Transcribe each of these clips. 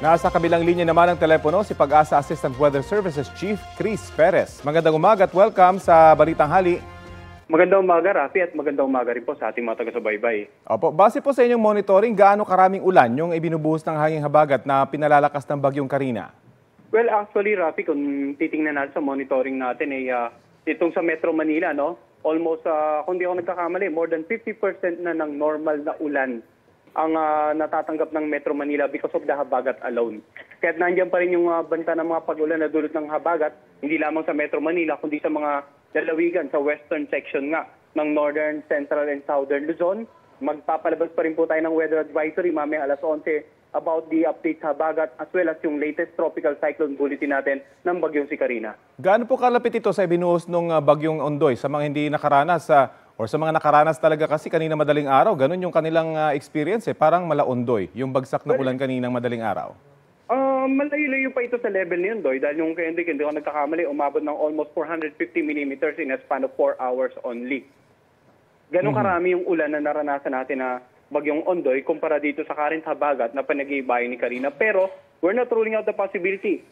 Nasa kabilang linya naman ng telepono si Pag-asa Assistant Weather Services Chief Chris Perez. Magandang umaga at welcome sa Balitang Hali. Magandang umaga, Rafi, at magandang umaga rin po sa ating mga taga-subaybay. Opo, base po sa inyong monitoring, gaano karaming ulan yung ibinubuhos ng hanging habagat na pinalalakas ng bagyong Karina? Well, actually, Rafi, kung titingnan natin sa monitoring natin, itong sa Metro Manila, no, almost, kung di ako nagkakamali, more than 50% na ng normal na ulan ang natatanggap ng Metro Manila because of the habagat alone. Kaya nandiyan pa rin yung banta ng mga pag-ulan na dulot ng habagat, hindi lamang sa Metro Manila, kundi sa mga lalawigan sa western section nga ng northern, central, and southern Luzon. Magpapalabas pa rin po tayo ng weather advisory mamaya alas 11 about the update sa habagat as well as yung latest tropical cyclone bulletin natin ng bagyong si Karina. Gaano po kalapit ito sa ibinuhos ng bagyong Ondoy sa mga hindi nakaranas or sa mga nakaranas talaga kasi kanina madaling araw, ganun yung kanilang experience parang mala-Ondoy, yung bagsak na ulan kaninang madaling araw? Malayo-layo pa ito sa level niyon, Doy, dahil yung kay hindi ako nagkakamali, umabot ng almost 450 millimeters in a span of 4 hours only. Ganun karami yung ulan na naranasan natin na bagyong Ondoy kumpara dito sa current habagat na panag-iibayan ni Karina. Pero we're not ruling out the possibility.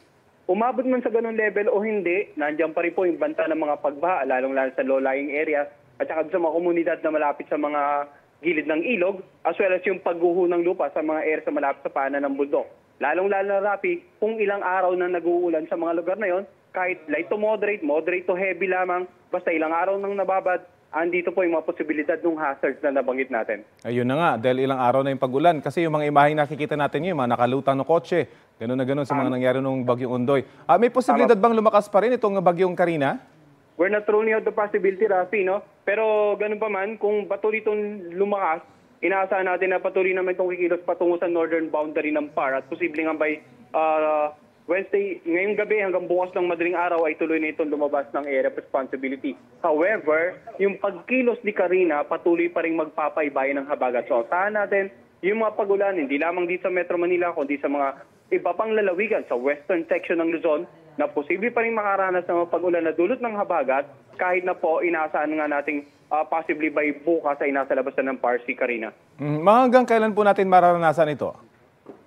Umabot man sa ganun level o hindi, nandiyan pa rin po yung banta ng mga pagbaha, lalong-lalo sa low-lying areas at saka sa mga komunidad na malapit sa mga gilid ng ilog, as well as yung pagguho ng lupa sa mga areas na malapit sa paanan ng bundok. Lalong-lalo na, Rafi, kung ilang araw na nag-uulan sa mga lugar na yon, kahit light to moderate, moderate to heavy lamang, basta ilang araw nang nababad, andito po yung mga posibilidad ng hazards na nabanggit natin. Ayun na nga, dahil ilang araw na yung pag-ulan. Kasi yung mga imaheng nakikita natin yung mga nakalutang na kotse, gano'n na gano'n sa mga nangyari nung bagyong Ondoy. May posibilidad bang lumakas pa rin itong bagyong Karina? We're not ruling out the possibility, Rafi, no? Pero ganun pa man, kung patuloy itong lumakas, inaasahan natin na patuloy naman itong kikilos patungo sa northern boundary ng PAR at posibleng nga by Wednesday, ngayong gabi hanggang bukas ng madaling araw ay tuloy na itong lumabas ng area of responsibility. However, yung pagkilos ni Karina patuloy pa rin magpapaibayan ng habagat. So, asahan natin yung mga pag-ulan, hindi lamang dito sa Metro Manila, kundi sa mga iba pang lalawigan sa western section ng Luzon, na posible pa rin makaranas ng mga pag-ulan na dulot ng habagat kahit na po inaasahan nga nating possibly by bukas ay nasa labasan ng PAR si Karina. Hanggang kailan po natin mararanasan ito?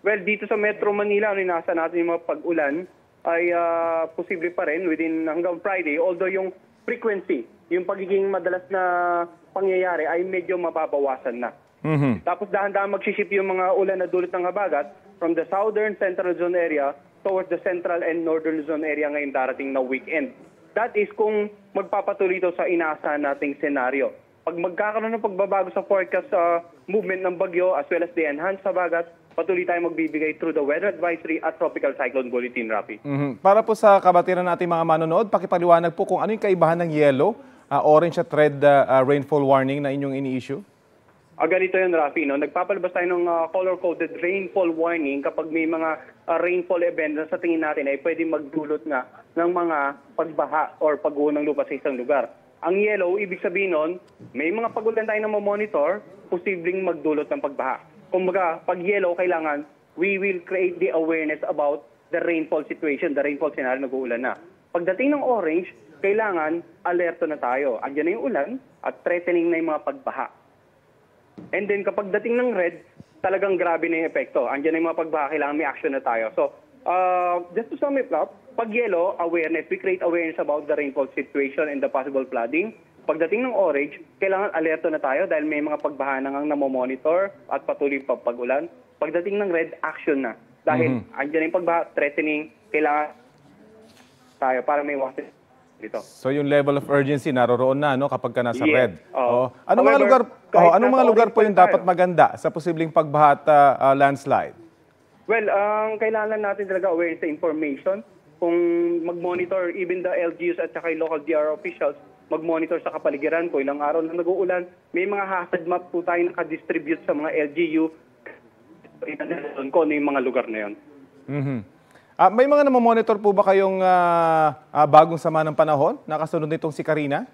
Well, dito sa Metro Manila, inaasahan natin yung mga pag-ulan ay posible pa rin within hanggang Friday, although yung frequency, yung pagiging madalas na pangyayari ay medyo mababawasan na. Tapos dahan-dahan magsiship yung mga ulan na dulot ng habagat from the southern central zone area towards the central and northern zone area ngayong darating na weekend. That is kung magpapatuloy ito sa inaasahan nating senaryo. Pag magkakaroon ng pagbabago sa forecast movement ng bagyo as well as the enhanced habagat, patuloy tayong magbibigay through the weather advisory at tropical cyclone bulletin, Rafi. Para po sa kabatiran nating mga manonood, pakipaliwanag po kung ano yung kaibahan ng yellow, orange at red rainfall warning na inyong ini-issue? Ganito yun, Rafi. No? Nagpapalabas tayo ng color-coded rainfall warning kapag may mga rainfall event na sa tingin natin ay pwede magdulot nga ng mga pagbaha or pagguho ng lupa sa isang lugar. Ang yellow, ibig sabihin nun, may mga pag-ulan tayo na mamonitor, posibleng magdulot ng pagbaha. Kumbaga, pag yellow, kailangan we will create the awareness about the rainfall situation, the rainfall scenario na nag-uulan na. Pagdating ng orange, kailangan alerto na tayo. Andiyan na yung ulan at threatening na yung mga pagbaha. And then kapag dating ng red, talagang grabe na yung epekto. Andiyan na yung mga pagbaha, kailangan may action na tayo. So, just to sum it up, pag yellow, awareness, we create awareness about the rainfall situation and the possible flooding. Pagdating ng orange, kailangan alerto na tayo dahil may mga pagbaha na ngang namomonitor at patuloy pa pag-ulan. Pagdating ng red, action na. Dahil andiyan na yung pagbaha, threatening, kailangan tayo para may water dito. So yung level of urgency naroroon na no kapag ka nasa red. Anong Anong mga lugar po yung dapat maganda sa posibleng pagbaha at landslide? Well, kailangan natin talaga aware sa information. Kung mag-monitor, even the LGUs at saka yung local DRO officials, mag-monitor sa kapaligiran ko ilang araw na nag-uulan. May mga hazard map po tayo naka-distribute sa mga LGU kung ano yung mga lugar na yun. May mga namomonitor po ba kayong bagong sama ng panahon na kasunod nitong si Karina?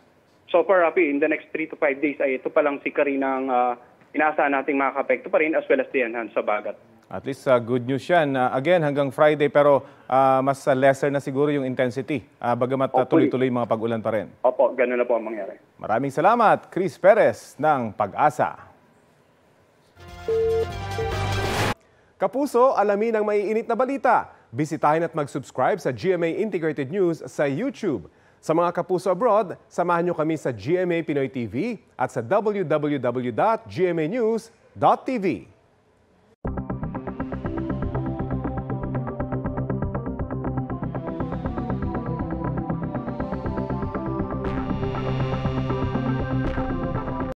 So far, Rafi, in the next 3 to 5 days ay ito pa lang si Karina ang inaasahan nating makakapekto pa rin as well as the enhanced habagat. At least good news yan. Again, hanggang Friday pero mas lesser na siguro yung intensity. Bagamat tuloy-tuloy mga pag-ulan pa rin. Opo, ganun na po ang mangyari. Maraming salamat, Chris Perez ng Pag-asa. Kapuso, alamin ang maiinit na balita. Bisitahin at mag-subscribe sa GMA Integrated News sa YouTube. Sa mga kapuso abroad, samahan nyo kami sa GMA Pinoy TV at sa www.gmanews.tv.